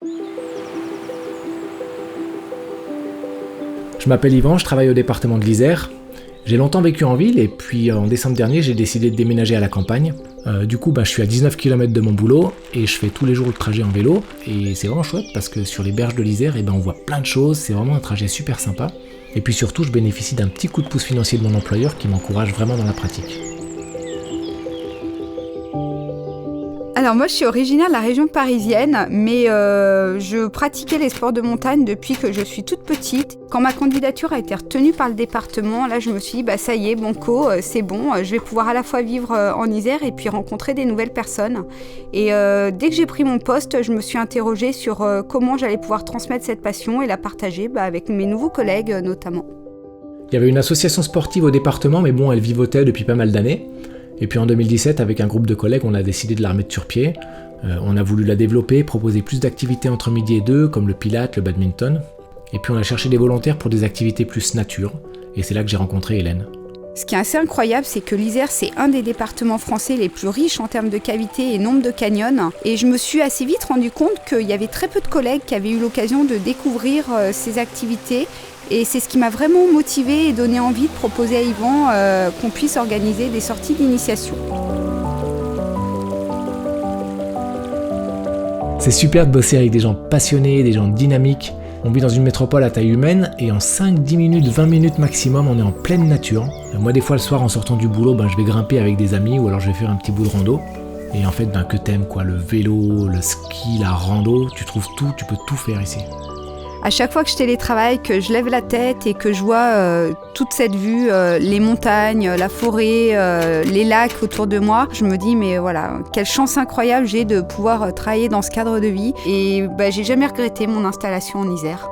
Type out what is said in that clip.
Je m'appelle Yvan, je travaille au département de l'Isère. J'ai longtemps vécu en ville et puis en décembre dernier, j'ai décidé de déménager à la campagne. Du coup, je suis à 19 km de mon boulot et je fais tous les jours le trajet en vélo. Et c'est vraiment chouette parce que sur les berges de l'Isère, on voit plein de choses, c'est vraiment un trajet super sympa. Et puis surtout, je bénéficie d'un petit coup de pouce financier de mon employeur qui m'encourage vraiment dans la pratique. Alors moi je suis originaire de la région parisienne, mais je pratiquais les sports de montagne depuis que je suis toute petite. Quand ma candidature a été retenue par le département, là je me suis dit ça y est, banco, c'est bon, je vais pouvoir à la fois vivre en Isère et puis rencontrer des nouvelles personnes. Et dès que j'ai pris mon poste, je me suis interrogée sur comment j'allais pouvoir transmettre cette passion et la partager avec mes nouveaux collègues notamment. Il y avait une association sportive au département, mais bon, elle vivotait depuis pas mal d'années. Et puis en 2017, avec un groupe de collègues, on a décidé de la remettre sur pied. On a voulu la développer, proposer plus d'activités entre midi et 2, comme le pilate, le badminton. Et puis on a cherché des volontaires pour des activités plus nature. Et c'est là que j'ai rencontré Hélène. Ce qui est assez incroyable, c'est que l'Isère, c'est un des départements français les plus riches en termes de cavités et nombre de canyons. Et je me suis assez vite rendu compte qu'il y avait très peu de collègues qui avaient eu l'occasion de découvrir ces activités. Et c'est ce qui m'a vraiment motivée et donné envie de proposer à Yvan qu'on puisse organiser des sorties d'initiation. C'est super de bosser avec des gens passionnés, des gens dynamiques. On vit dans une métropole à taille humaine et en 5, 10 minutes, 20 minutes maximum, on est en pleine nature. Moi, des fois, le soir, en sortant du boulot, je vais grimper avec des amis ou alors je vais faire un petit bout de rando. Et en fait, que t'aimes, le vélo, le ski, la rando, tu trouves tout, tu peux tout faire ici. À chaque fois que je télétravaille, que je lève la tête et que je vois toute cette vue, les montagnes, la forêt, les lacs autour de moi, je me dis mais voilà, quelle chance incroyable j'ai de pouvoir travailler dans ce cadre de vie. Et j'ai jamais regretté mon installation en Isère.